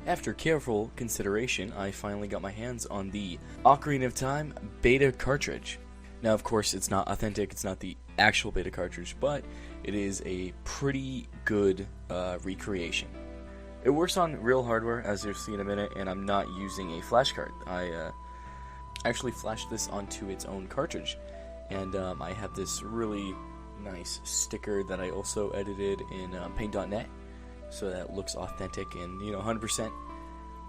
After careful consideration, I finally got my hands on the Ocarina of Time beta cartridge. Now, of course, it's not authentic, it's not the actual beta cartridge, but it is a pretty good recreation. It works on real hardware, as you'll see in a minute, and I'm not using a flash card. I actually flashed this onto its own cartridge, and I have this really nice sticker that I also edited in Paint.net, so that it looks authentic and 100%.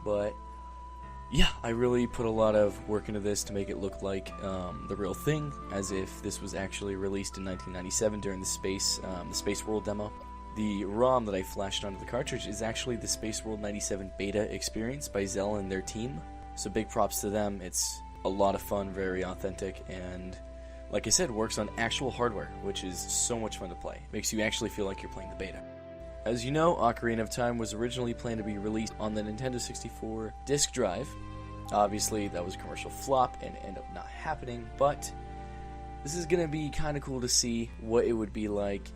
But yeah, I really put a lot of work into this to make it look like the real thing, as if this was actually released in 1997 during the Spaceworld demo. The ROM that I flashed onto the cartridge is actually the Spaceworld 97 beta experience by Zelda and their team. So big props to them. It's a lot of fun, very authentic, and like I said, works on actual hardware, which is so much fun to play. Makes you actually feel like you're playing the beta. As you know, Ocarina of Time was originally planned to be released on the Nintendo 64 disk drive. Obviously, that was a commercial flop and ended up not happening, but this is going to be kind of cool to see what it would be like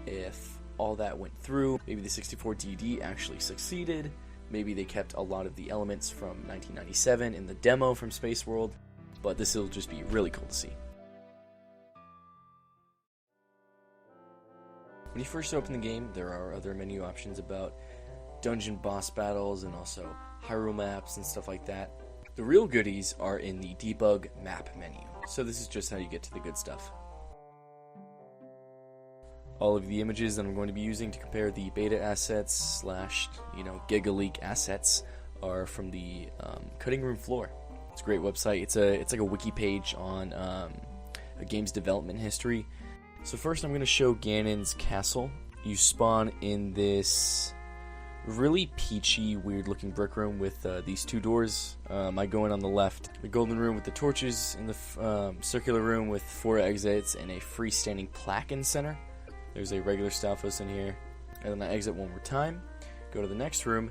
if all that went through. Maybe the 64 DD actually succeeded. Maybe they kept a lot of the elements from 1997 in the demo from Spaceworld, but this will just be really cool to see. When you first open the game, there are other menu options about dungeon boss battles and also Hyrule maps and stuff like that. The real goodies are in the debug map menu, so this is just how you get to the good stuff. All of the images that I'm going to be using to compare the beta assets / GigaLeak assets are from the Cutting Room Floor. It's a great website. It's like a wiki page on a game's development history. So first I'm going to show Ganon's castle. You spawn in this really peachy, weird-looking brick room with these two doors. I go in on the left, the golden room with the torches, and the circular room with 4 exits and a freestanding plaque in the center. There's a regular Stalfos in here, and then I exit one more time, go to the next room,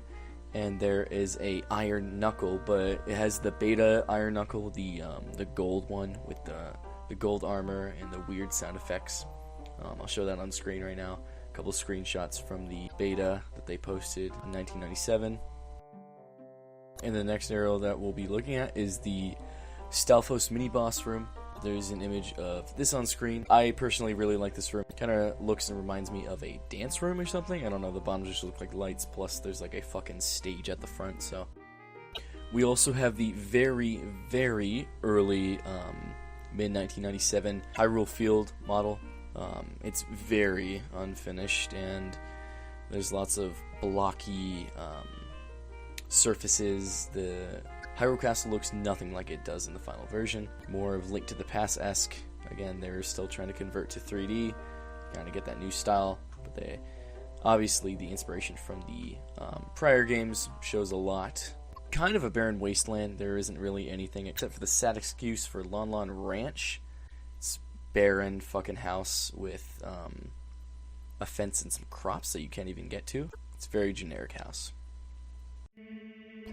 and there is a iron knuckle, but it has the beta iron knuckle, the gold one with the gold armor and the weird sound effects. I'll show that on screen right now. A couple screenshots from the beta that they posted in 1997. And the next area that we'll be looking at is the Stalfos mini-boss room. There's an image of this on screen. I personally really like this room. It kind of looks and reminds me of a dance room or something. I don't know, the bottom just look like lights, plus there's like a fucking stage at the front, so. We also have the very, very early mid-1997 Hyrule Field model. It's very unfinished, and there's lots of blocky surfaces. The Hyrule Castle looks nothing like it does in the final version. More of Link to the Past-esque. Again, they're still trying to convert to 3D, kind of get that new style, but obviously the inspiration from the prior games shows a lot. Kind of a barren wasteland. There isn't really anything except for the sad excuse for Lon Lon Ranch. It's barren fucking house with a fence and some crops that you can't even get to. It's a very generic house.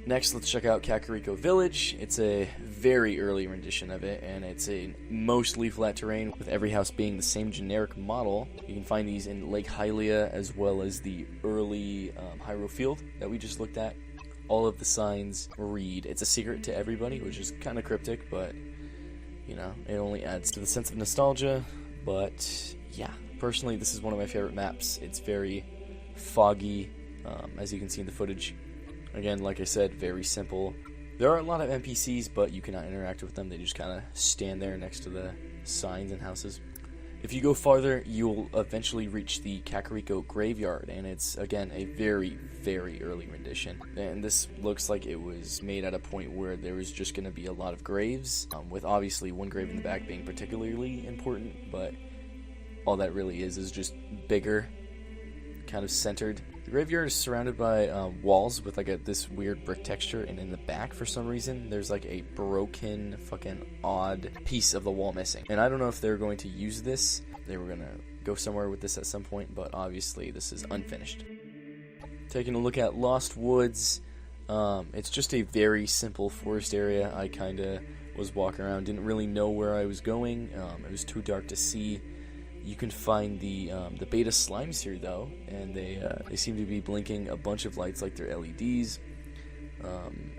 Next, let's check out Kakariko Village. It's a very early rendition of it, and it's a mostly flat terrain, with every house being the same generic model. You can find these in Lake Hylia, as well as the early Hyrule Field that we just looked at. All of the signs read, "It's a secret to everybody," which is kind of cryptic, but, it only adds to the sense of nostalgia. But, yeah, personally, this is one of my favorite maps. It's very foggy, as you can see in the footage. Again, like I said, very simple. There are a lot of NPCs, but you cannot interact with them. They just kind of stand there next to the signs and houses. If you go farther, you'll eventually reach the Kakariko Graveyard, and it's, again, a very, very early rendition. And this looks like it was made at a point where there was just going to be a lot of graves, with obviously one grave in the back being particularly important, but all that really is just bigger, kind of centered. The graveyard is surrounded by walls with this weird brick texture, and in the back, for some reason, there's like a broken, fucking odd piece of the wall missing. And I don't know if they're going to use this. They were going to go somewhere with this at some point, but obviously this is unfinished. Taking a look at Lost Woods, it's just a very simple forest area. I kind of was walking around, didn't really know where I was going. It was too dark to see. You can find the beta slimes here, though, and they seem to be blinking a bunch of lights like they're LEDs.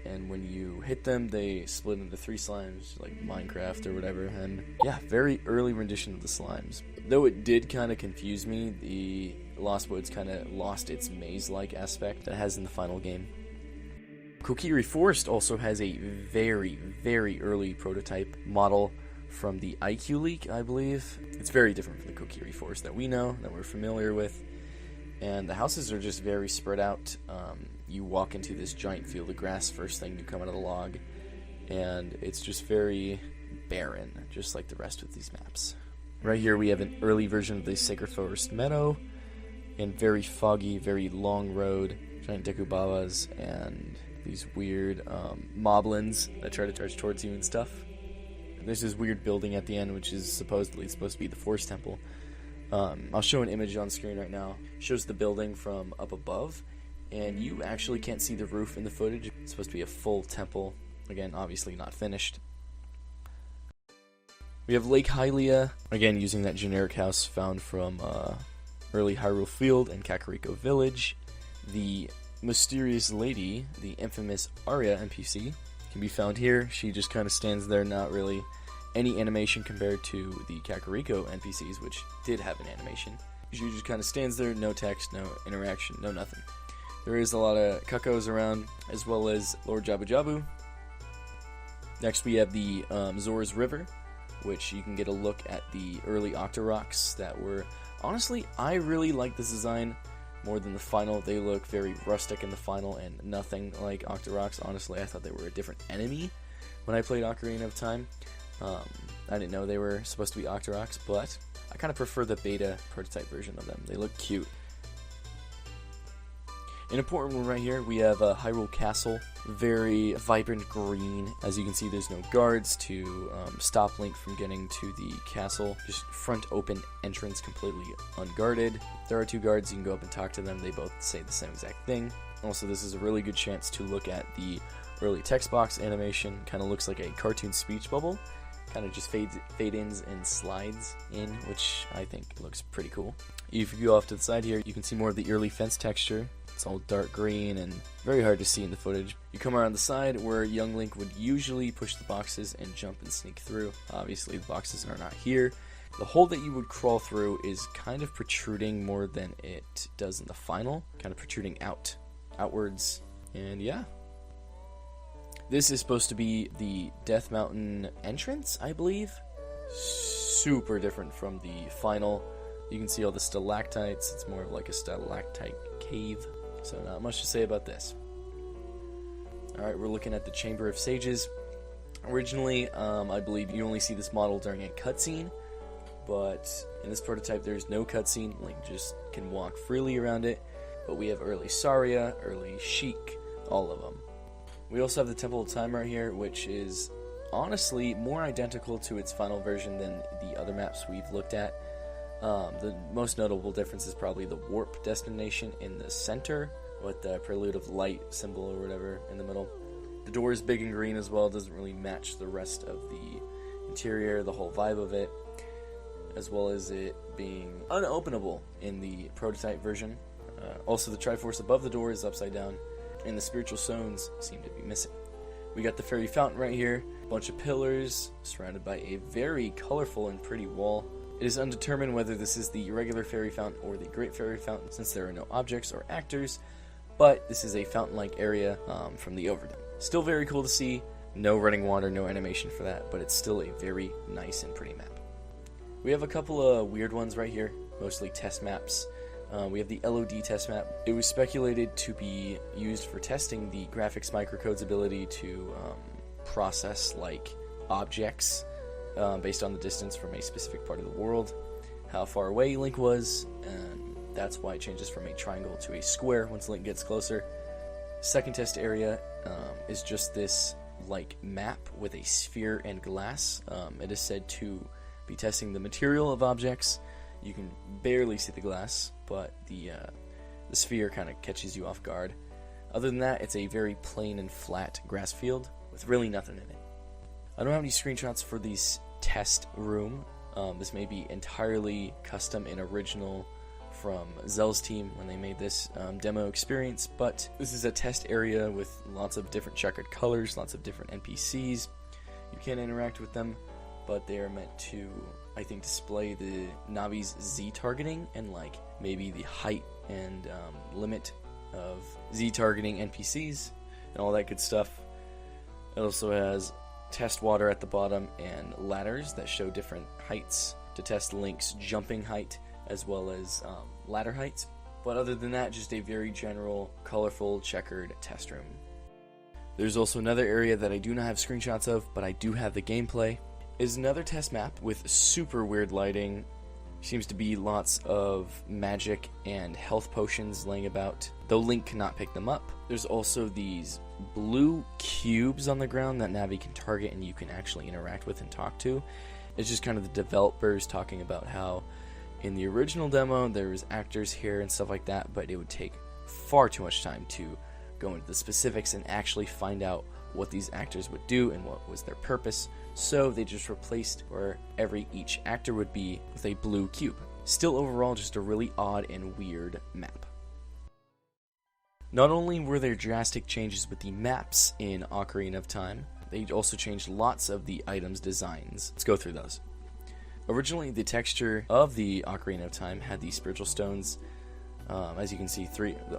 and when you hit them, they split into 3 slimes, like Minecraft or whatever. And yeah, very early rendition of the slimes. Though it did kind of confuse me, the Lost Woods kind of lost its maze-like aspect that it has in the final game. Kokici Forest also has a very, very early prototype model from the IQ leak, I believe. It's very different from the Kokici Forest that we know, that we're familiar with. And the houses are just very spread out. You walk into this giant field of grass first thing you come out of the log, and it's just very barren, just like the rest of these maps. Right here we have an early version of the Sacred Forest Meadow, and very foggy, very long road, giant dekubabas, and these weird moblins that try to charge towards you and stuff. And there's this weird building at the end, which is supposedly supposed to be the Forest Temple. I'll show an image on screen right now. It shows the building from up above, and you actually can't see the roof in the footage. It's supposed to be a full temple. Again, obviously not finished. We have Lake Hylia, again using that generic house found from early Hyrule Field and Kakariko Village. The mysterious lady, the infamous Arya NPC, can be found here. She just kind of stands there, not really any animation compared to the Kakariko NPCs, which did have an animation. She just kind of stands there, no text, no interaction, no nothing. There is a lot of cuckoos around, as well as Lord Jabu Jabu. Next we have the Zora's River, which you can get a look at the early Octoroks that were... Honestly, I really like this design more than the final. They look very rustic in the final and nothing like Octoroks. Honestly, I thought they were a different enemy when I played Ocarina of Time. I didn't know they were supposed to be Octoroks, but I kind of prefer the beta prototype version of them. They look cute. An important one right here, we have Hyrule Castle. Very vibrant green. As you can see, there's no guards to stop Link from getting to the castle. Just front open entrance, completely unguarded. There are 2 guards, you can go up and talk to them. They both say the same exact thing. Also, this is a really good chance to look at the early text box animation. Kind of looks like a cartoon speech bubble. Kind of just fade-ins and slides in, which I think looks pretty cool. If you go off to the side here, you can see more of the early fence texture. It's all dark green and very hard to see in the footage. You come around the side where young Link would usually push the boxes and jump and sneak through. Obviously, the boxes are not here. The hole that you would crawl through is kind of protruding more than it does in the final. Kind of protruding outwards. And yeah. This is supposed to be the Death Mountain entrance, I believe. Super different from the final. You can see all the stalactites. It's more of like a stalactite cave. So not much to say about this. Alright, we're looking at the Chamber of Sages. Originally, I believe you only see this model during a cutscene. But in this prototype, there's no cutscene. Link just can walk freely around it. But we have early Saria, early Sheik, all of them. We also have the Temple of Time right here, which is honestly more identical to its final version than the other maps we've looked at. The most notable difference is probably the warp destination in the center, with the Prelude of Light symbol or whatever in the middle. The door is big and green as well. It doesn't really match the rest of the interior, the whole vibe of it, as well as it being unopenable in the prototype version. Also, the Triforce above the door is upside down, and the spiritual stones seem to be missing. We got the fairy fountain right here, a bunch of pillars surrounded by a very colorful and pretty wall. It is undetermined whether this is the regular fairy fountain or the great fairy fountain, since there are no objects or actors, but this is a fountain-like area from the Overdome. Still very cool to see. No running water, no animation for that, but it's still a very nice and pretty map. We have a couple of weird ones right here, mostly test maps. We have the LOD test map. It was speculated to be used for testing the graphics microcode's ability to process like objects based on the distance from a specific part of the world, how far away Link was, and that's why it changes from a triangle to a square once Link gets closer. Second test area is just this like map with a sphere and glass. It is said to be testing the material of objects. You can barely see the glass, but the sphere kind of catches you off guard. Other than that, it's a very plain and flat grass field with really nothing in it. I don't have any screenshots for this test room. This may be entirely custom and original from Zell's team when they made this demo experience, but this is a test area with lots of different checkered colors, lots of different NPCs. You can interact with them, but they are meant to, I think, display the Navi's Z targeting and like maybe the height and limit of Z targeting NPCs and all that good stuff. It also has test water at the bottom and ladders that show different heights to test Link's jumping height as well as ladder heights. But other than that, just a very general, colorful, checkered test room. There's also another area that I do not have screenshots of, but I do have the gameplay. Is another test map with super weird lighting. Seems to be lots of magic and health potions laying about, though Link cannot pick them up. There's also these blue cubes on the ground that Navi can target and you can actually interact with and talk to. It's just kind of the developers talking about how in the original demo there was actors here and stuff like that, but it would take far too much time to go into the specifics and actually find out what these actors would do and what was their purpose. So they just replaced where each actor would be with a blue cube. Still overall just a really odd and weird map. Not only were there drastic changes with the maps in Ocarina of Time, they also changed lots of the items' designs. Let's go through those. Originally, the texture of the Ocarina of Time had the spiritual stones, as you can see,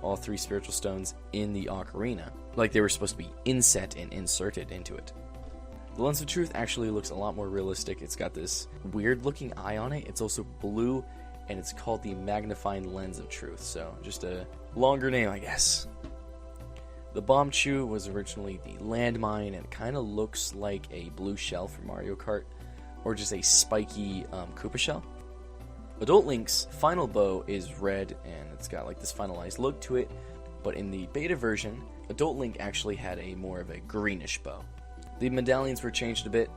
all three spiritual stones in the Ocarina, like they were supposed to be inset and inserted into it. The Lens of Truth actually looks a lot more realistic. It's got this weird-looking eye on it. It's also blue, and it's called the Magnifying Lens of Truth, so just a longer name, I guess. The Bomb Chew was originally the landmine, and it kind of looks like a blue shell from Mario Kart, or just a spiky Koopa shell. Adult Link's final bow is red, and it's got like this finalized look to it, but in the beta version, Adult Link actually had a more of a greenish bow. The medallions were changed a bit.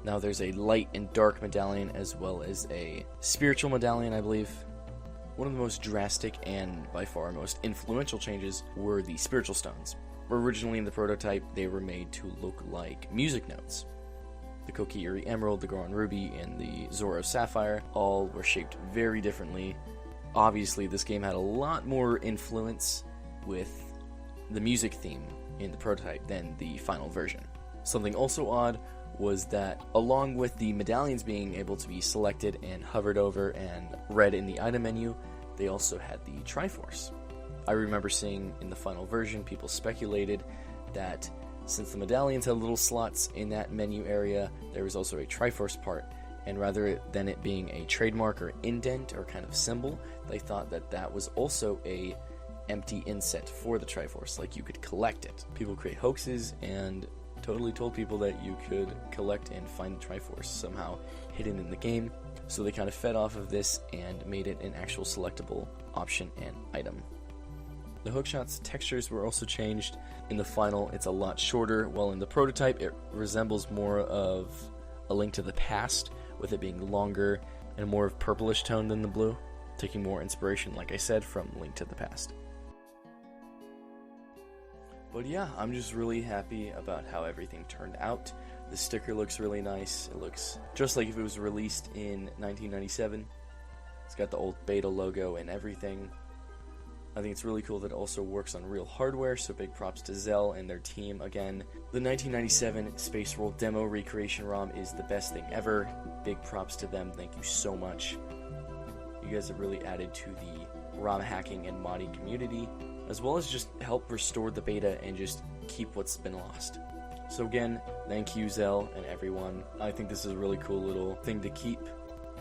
Now there's a light and dark medallion as well as a spiritual medallion, I believe. One of the most drastic and by far most influential changes were the spiritual stones. Originally in the prototype, they were made to look like music notes. The Kokici Emerald, the Goron Ruby, and the Zora Sapphire all were shaped very differently. Obviously, this game had a lot more influence with the music theme in the prototype than the final version. Something also odd was that along with the medallions being able to be selected and hovered over and read in the item menu, they also had the Triforce. I remember seeing in the final version people speculated that since the medallions had little slots in that menu area, there was also a Triforce part, and rather than it being a trademark or indent or kind of symbol, they thought that that was also a empty inset for the Triforce, like you could collect it. People create hoaxes and totally told people that you could collect and find the Triforce somehow hidden in the game, so they kind of fed off of this and made it an actual selectable option and item. The hookshot's textures were also changed. In the final, it's a lot shorter, while in the prototype, it resembles more of A Link to the Past, with it being longer and more of purplish tone than the blue, taking more inspiration, like I said, from Link to the Past. But yeah, I'm just really happy about how everything turned out. The sticker looks really nice. It looks just like if it was released in 1997. It's got the old beta logo and everything. I think it's really cool that it also works on real hardware, so big props to Zell and their team again. The 1997 Spaceworld demo recreation ROM is the best thing ever. Big props to them, thank you so much. You guys have really added to the ROM hacking and modding community, as well as just help restore the beta and just keep what's been lost. So again, thank you Zell and everyone. I think this is a really cool little thing to keep.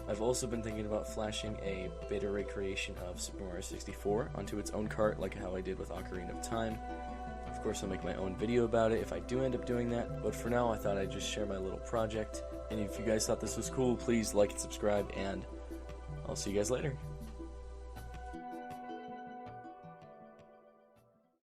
I've also been thinking about flashing a beta recreation of Super Mario 64 onto its own cart, like how I did with Ocarina of Time. Of course, I'll make my own video about it if I do end up doing that, but for now I thought I'd just share my little project. And if you guys thought this was cool, please like and subscribe, and I'll see you guys later.